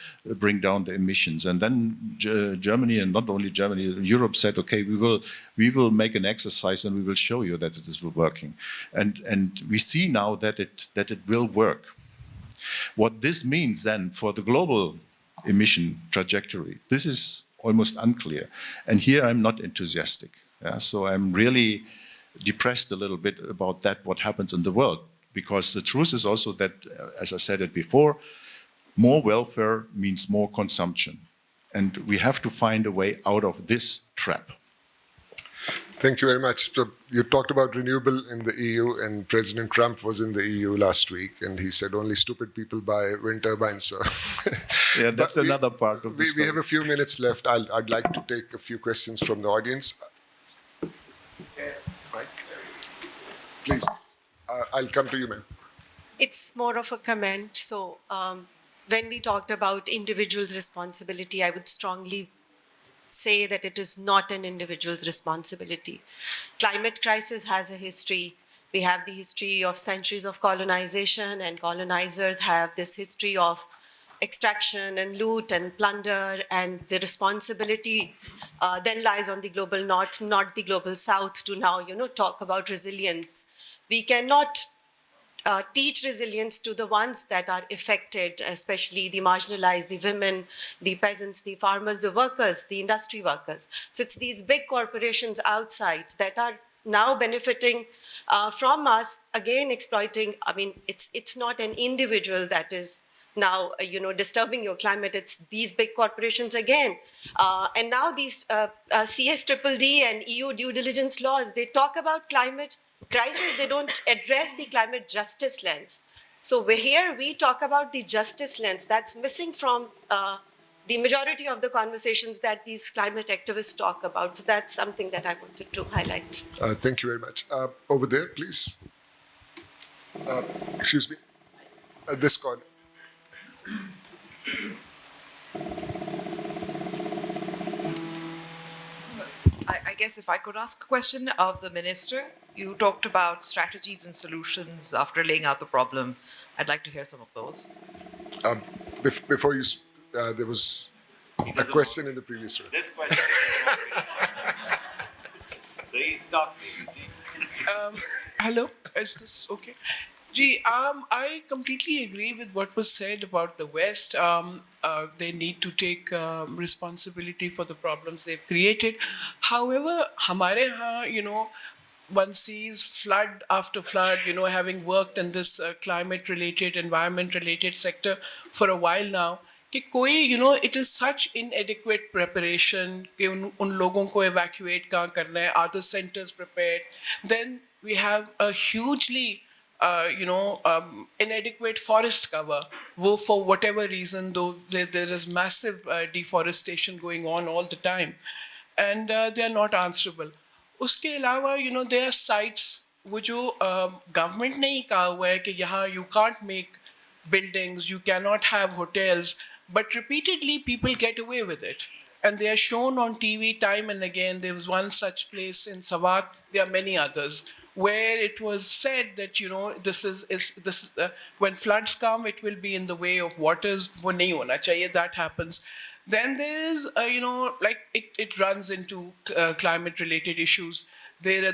emissions. And then Germany, and not only Germany, Europe said, okay, we will make an exercise and we will show you that it is working. And we see now that it will work. What this means then for the global emission trajectory, this is almost unclear. And here I'm not enthusiastic. Yeah? So I'm really depressed a little bit about that, what happens in the world. Because the truth is also that, as I said it before, more welfare means more consumption. And we have to find a way out of this trap. Thank you very much. So you talked about renewable in the EU, and President Trump was in the EU last week, and he said only stupid people buy wind turbines. So yeah, that's another part of the story. We have a few minutes left. I'd like to take a few questions from the audience. Mike, please. I'll come to you, ma'am. It's more of a comment. So when we talked about individuals' responsibility, I would strongly say that it is not an individual's responsibility. Climate crisis has a history. We have the history of centuries of colonization, and colonizers have this history of extraction and loot and plunder, and the responsibility then lies on the global north, not the global south, to now, talk about resilience. We cannot teach resilience to the ones that are affected, especially the marginalized, the women, the peasants, the farmers, the workers, the industry workers. So it's these big corporations outside that are now benefiting from us, again exploiting. I mean, it's not an individual that is now, disturbing your climate. It's these big corporations again. And now these CSDDD and EU due diligence laws, they talk about climate crisis, they don't address the climate justice lens. So we talk about the justice lens that's missing from the majority of the conversations that these climate activists talk about. So that's something that I wanted to highlight. Thank you very much. Over there, please. Excuse me. This corner. I guess if I could ask a question of the minister, you talked about strategies and solutions after laying out the problem. I'd like to hear some of those. Before you, there was a question in the previous room. This question. So he stopped me. Hello, is this okay? Gee, I completely agree with what was said about the West. They need to take responsibility for the problems they've created. However, हमारे यहाँ, one sees flood after flood, having worked in this climate-related, environment-related sector for a while now, कि कोई, it is such inadequate preparation कि उन लोगों को evacuate कहाँ करना है, are the centers prepared? Then we have a hugely inadequate forest cover. Wo, for whatever reason, though there is massive deforestation going on all the time, and they are not answerable. उसके अलावा, there are sites वो जो government ने ही कहा हुआ है कि यहाँ you can't make buildings, you cannot have hotels, but repeatedly people get away with it. And they are shown on TV time and again. There was one such place in Sawat. There are many others where it was said that when floods come, it will be in the way of waters. वो नहीं होना चाहिए. That happens. Then there is, like it runs into climate-related issues. There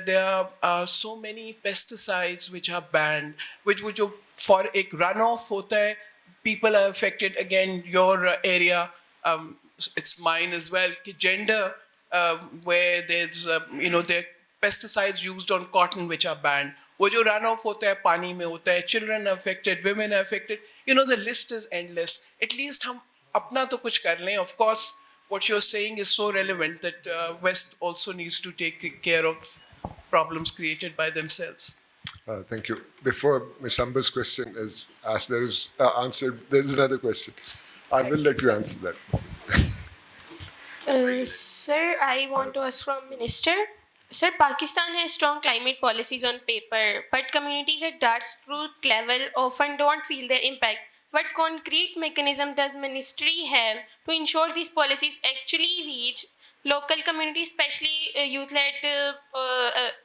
are so many pesticides which are banned, which for a runoff होता है, people are affected. Again, your area, it's mine as well. Gender, where there's there are pesticides used on cotton which are banned. वो जो runoff होता है पानी में होता है. Children are affected, women are affected. The list is endless. At least हम अपना तो कुछ कर लें. Of course, what you're saying is so relevant that West also needs to take care of problems created by themselves. Thank you. Before Ms. Amber's question is asked, there is answered. There's another question. I will let you answer that. Sir, I want to ask from Minister. Sir, Pakistan has strong climate policies on paper, but communities at grassroots level often don't feel their impact. What concrete mechanism does Ministry have to ensure these policies actually reach local communities, especially youth-led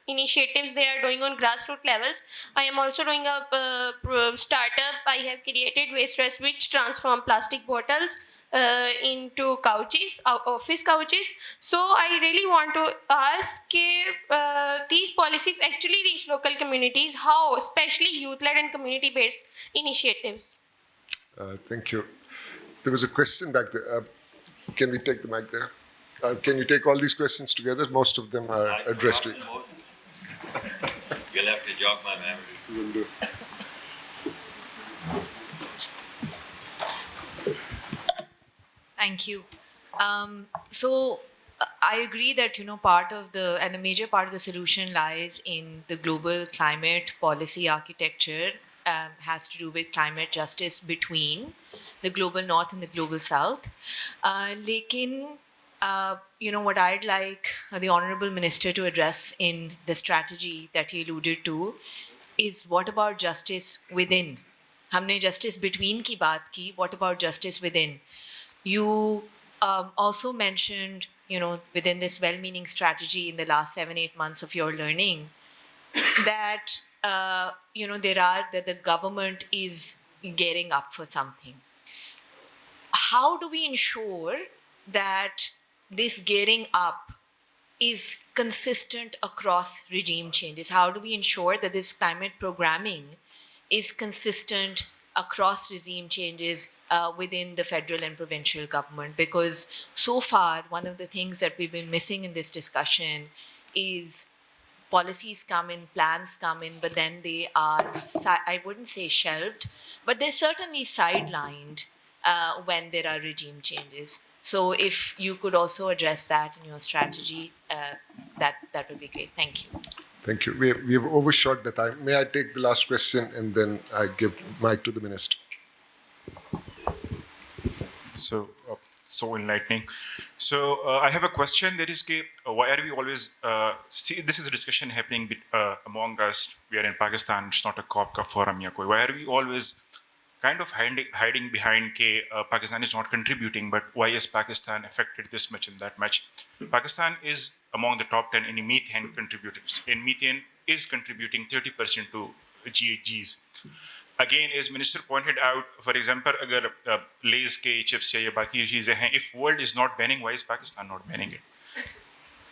initiatives they are doing on grassroots levels? I am also doing a startup. I have created waste stress which transform plastic bottles into couches, office couches. So I really want to ask if these policies actually reach local communities, how, especially youth-led and community-based initiatives. Thank you. There was a question back there. Can we take the mic there? Can you take all these questions together? Most of them are addressed to you. You'll have to jog my memory. Will do. Thank you. I agree that part of and a major part of the solution lies in the global climate policy architecture. Has to do with climate justice between the global north and the global south. What I'd like the Honorable Minister to address in the strategy that he alluded to is, what about justice within? Humne justice between ki baat ki, what about justice within? You also mentioned, within this well-meaning strategy in the last 7-8 months of your learning, that that the government is gearing up for something. How do we ensure that this gearing up is consistent across regime changes? How do we ensure that this climate programming is consistent across regime changes within the federal and provincial government? Because so far, one of the things that we've been missing in this discussion is policies come in, plans come in, but then they are, I wouldn't say shelved, but they're certainly sidelined when there are regime changes. So if you could also address that in your strategy, that would be great. Thank you. Thank you. We have overshot the time. May I take the last question and then I give mic to the Minister? So enlightening. So I have a question. That is, why are we always see? This is a discussion happening among us. We are in Pakistan. It's not a COP ka forum ya koi. Why are we always kind of hiding behind Pakistan is not contributing? But why is Pakistan affected this much and that much? Pakistan is among the top 10 in methane contributors. And methane is contributing 30% to GHGs. Again, as Minister pointed out, for example, agar Lay's ke chips ya baki cheezein hain, if world is not banning, why is Pakistan not banning it?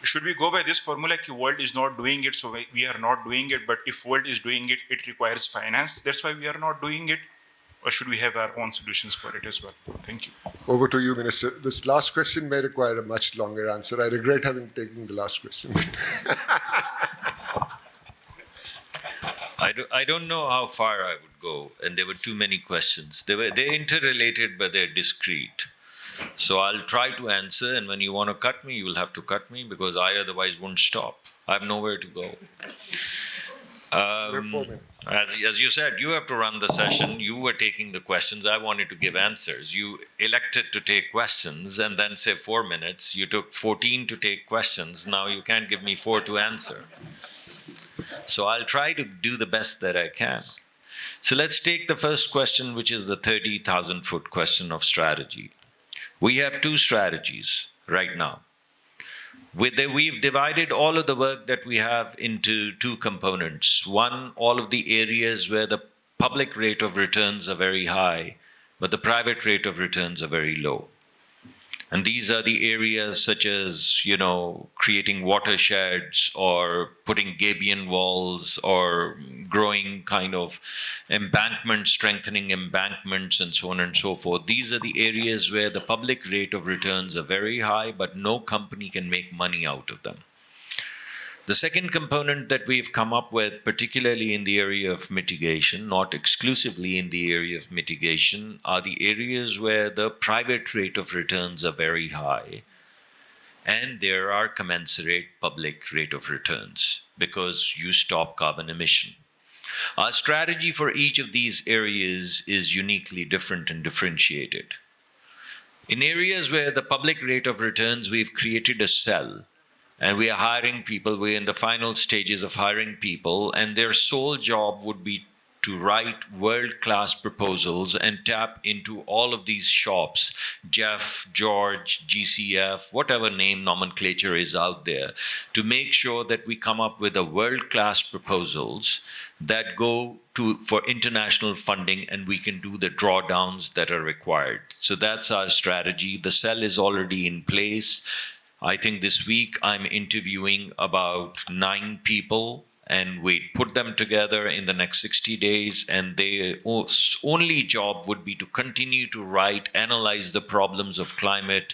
Should we go by this formula that world is not doing it, so we are not doing it, but if world is doing it, it requires finance, that's why we are not doing it? Or should we have our own solutions for it as well? Thank you. Over to you, Minister. This last question may require a much longer answer. I regret having taken the last question. I don't know how far I would go, and there were too many questions. They're interrelated, but they're discrete. So I'll try to answer, and when you want to cut me, you will have to cut me, because I otherwise won't stop. I have nowhere to go. We have 4 minutes. As you said, you have to run the session. You were taking the questions. I wanted to give answers. You elected to take questions and then say 4 minutes. You took 14 to take questions. Now you can't give me 4 to answer. So I'll try to do the best that I can. So let's take the first question, which is the 30,000-foot question of strategy. We have 2 strategies. right now. We've divided all of the work that we have into two components. One, all of the areas where the public rate of returns are very high, but the private rate of returns are very low. And these are the areas such as, creating watersheds or putting gabion walls or growing kind of embankments, strengthening embankments, and so on and so forth. These are the areas where the public rate of returns are very high, but no company can make money out of them. The second component that we've come up with, particularly in the area of mitigation, not exclusively in the area of mitigation, are the areas where the private rate of returns are very high and there are commensurate public rate of returns because you stop carbon emission. Our strategy for each of these areas is uniquely different and differentiated. In areas where the public rate of returns, we've created a cell. And we are hiring people. We're in the final stages of hiring people, and their sole job would be to write world-class proposals and tap into all of these shops, Jeff, George, GCF, whatever name nomenclature is out there, to make sure that we come up with the world-class proposals that go for international funding, and we can do the drawdowns that are required. So that's our strategy. The cell is already in place. I think this week I'm interviewing about 9 people, and we put them together in the next 60 days, and their only job would be to continue to analyze the problems of climate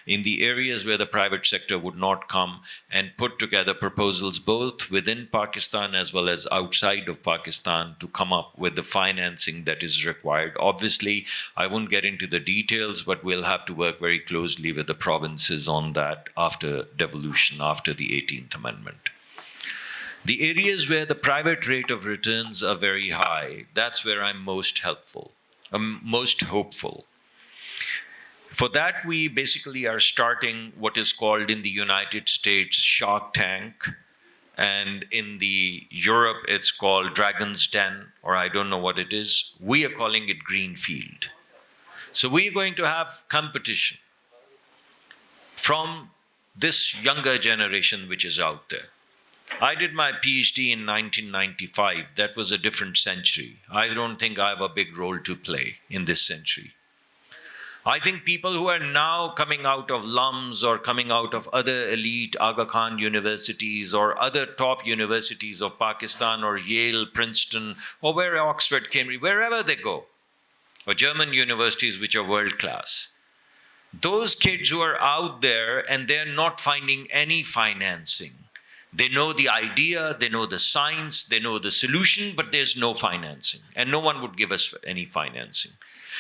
in the areas where the private sector would not come, and put together proposals both within Pakistan as well as outside of Pakistan to come up with the financing that is required. Obviously, I won't get into the details, but we'll have to work very closely with the provinces on that after devolution, after the 18th Amendment. The areas where the private rate of returns are very high, that's where I'm most hopeful. For that, we basically are starting what is called in the United States Shark Tank, and in the Europe it's called Dragon's Den, or I don't know what it is. We are calling it Greenfield. So we're going to have competition from this younger generation which is out there. I did my PhD in 1995. That was a different century. I don't think I have a big role to play in this century. I think people who are now coming out of LUMS or coming out of other elite Aga Khan universities or other top universities of Pakistan or Yale, Princeton, or where Oxford, Cambridge, wherever they go, or German universities which are world class. Those kids who are out there and they're not finding any financing. They know the idea, they know the science, they know the solution, but there's no financing. And no one would give us any financing.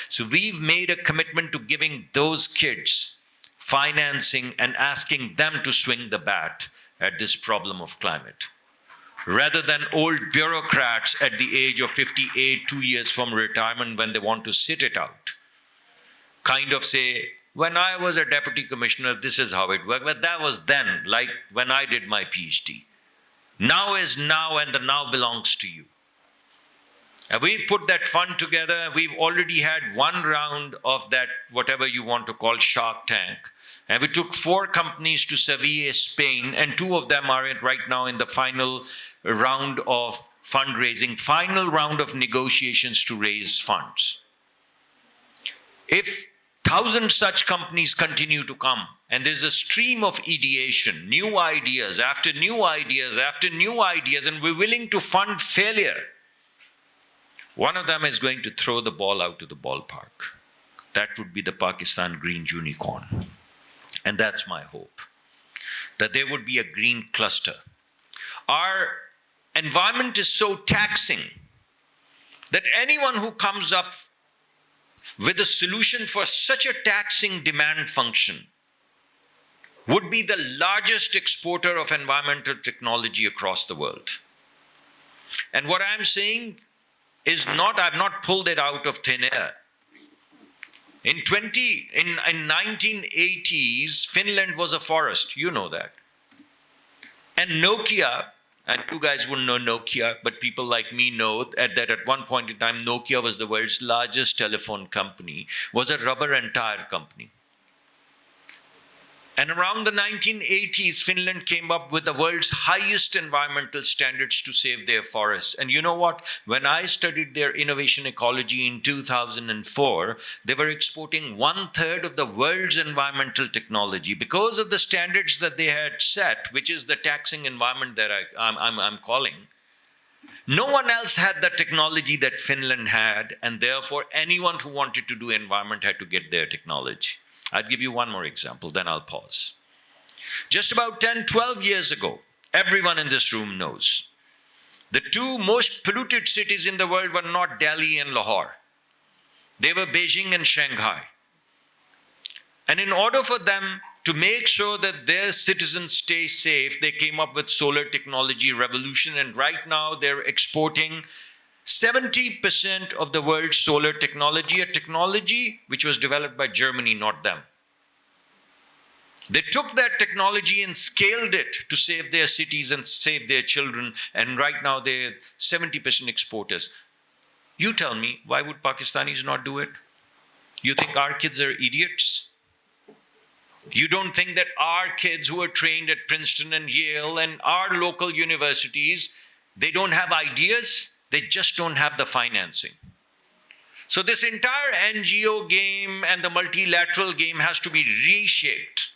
So we've made a commitment to giving those kids financing and asking them to swing the bat at this problem of climate. Rather than old bureaucrats at the age of 58, 2 years from retirement when they want to sit it out. Kind of say, when I was a deputy commissioner, this is how it worked. But that was then, like when I did my PhD. Now is now, and the now belongs to you. And we've put that fund together. We've already had one round of that, whatever you want to call Shark Tank. And we took 4 companies to Seville, Spain, and 2 of them are right now in the final round of fundraising, final round of negotiations to raise funds. If 1,000 such companies continue to come, and there's a stream of ideation, new ideas after new ideas after new ideas, and we're willing to fund failure, one of them is going to throw the ball out of the ballpark. That would be the Pakistan Green Unicorn. And that's my hope, that there would be a green cluster. Our environment is so taxing that anyone who comes up with a solution for such a taxing demand function would be the largest exporter of environmental technology across the world. And what I'm saying is I've not pulled it out of thin air. In 1980s, Finland was a forest, you know that. And Nokia, and you guys wouldn't know Nokia, but people like me know that at one point in time, Nokia was the world's largest telephone company, was a rubber and tire company. And around the 1980s, Finland came up with the world's highest environmental standards to save their forests. And you know what? When I studied their innovation ecology in 2004, they were exporting 1/3 of the world's environmental technology because of the standards that they had set, which is the taxing environment that I'm calling. No one else had the technology that Finland had, and therefore anyone who wanted to do environment had to get their technology. I'll give you one more example, then I'll pause. Just about 10, 12 years ago, everyone in this room knows, the two most polluted cities in the world were not Delhi and Lahore. They were Beijing and Shanghai. And in order for them to make sure that their citizens stay safe, they came up with solar technology revolution, and right now they're exporting 70% of the world's solar technology, a technology which was developed by Germany, not them. They took that technology and scaled it to save their cities and save their children, and right now they're 70% exporters. You tell me, why would Pakistanis not do it? You think our kids are idiots? You don't think that our kids who are trained at Princeton and Yale and our local universities, they don't have ideas? They just don't have the financing. So this entire NGO game and the multilateral game has to be reshaped,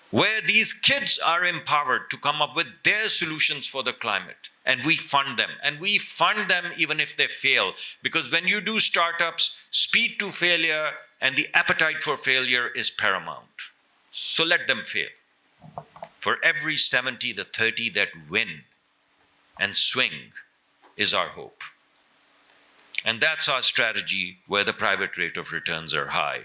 where these kids are empowered to come up with their solutions for the climate. And we fund them. And we fund them even if they fail. Because when you do startups, speed to failure and the appetite for failure is paramount. So let them fail. For every 70, the 30 that win and swing is our hope. And that's our strategy where the private rate of returns are high.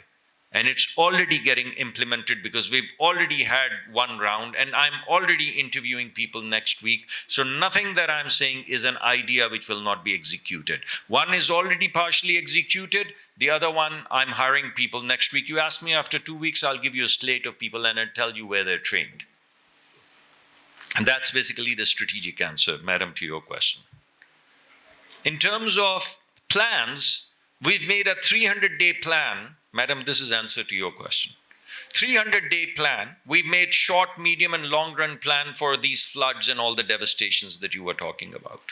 And it's already getting implemented because we've already had one round and I'm already interviewing people next week. So nothing that I'm saying is an idea which will not be executed. One is already partially executed. The other one, I'm hiring people next week. You ask me after 2 weeks, I'll give you a slate of people and I'll tell you where they're trained. And that's basically the strategic answer, madam, to your question. In terms of plans, we've made a 300-day plan. Madam, this is answer to your question. 300-day plan. We've made short, medium, and long-run plan for these floods and all the devastations that you were talking about.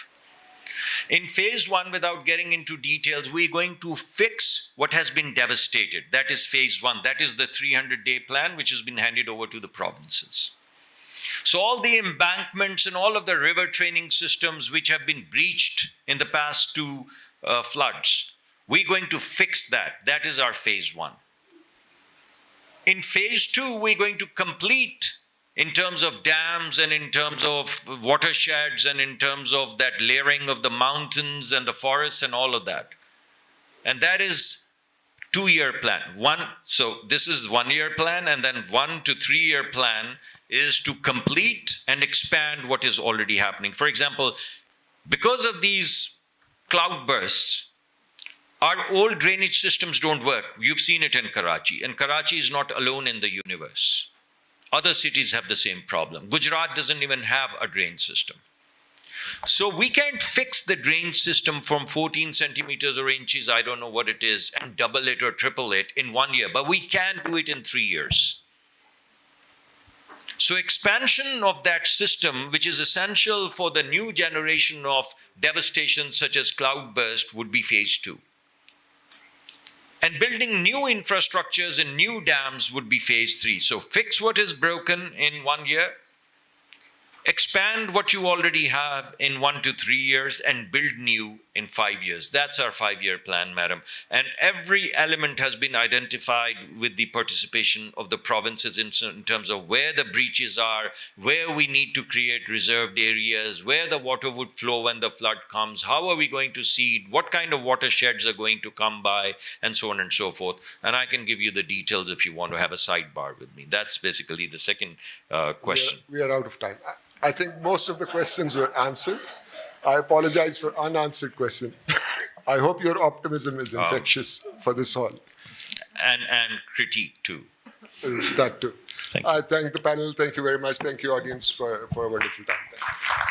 In phase one, without getting into details, we're going to fix what has been devastated. That is phase one. That is the 300-day plan, which has been handed over to the provinces. So all the embankments and all of the river training systems which have been breached in the past two floods, we're going to fix that. That is our phase one. In phase two, we're going to complete in terms of dams and in terms of watersheds and in terms of that layering of the mountains and the forests and all of that. And that is 2-year plan. So this is 1-year plan, and then 1 to 3-year plan is to complete and expand what is already happening. For example, because of these cloud bursts, our old drainage systems don't work. You've seen it in Karachi, and Karachi is not alone in the universe. Other cities have the same problem. Gujarat doesn't even have a drain system. So we can't fix the drain system from 14 centimeters or inches, I don't know what it is, and double it or triple it in 1 year, but we can do it in 3 years. So expansion of that system, which is essential for the new generation of devastation such as cloudburst, would be phase 2. And building new infrastructures and new dams would be phase 3. So fix what is broken in 1 year, expand what you already have in 1 to 3 years, and build new in 5 years. That's our 5-year plan, madam. And every element has been identified with the participation of the provinces in terms of where the breaches are, where we need to create reserved areas, where the water would flow when the flood comes, how are we going to seed, what kind of watersheds are going to come by, and so on and so forth. And I can give you the details if you want to have a sidebar with me. That's basically the second question. We are out of time. I think most of the questions were answered. I apologize for unanswered question. I hope your optimism is infectious for this hall. And critique too. That too. Thank you. I thank the panel. Thank you very much. Thank you, audience, for a wonderful time. Thank you.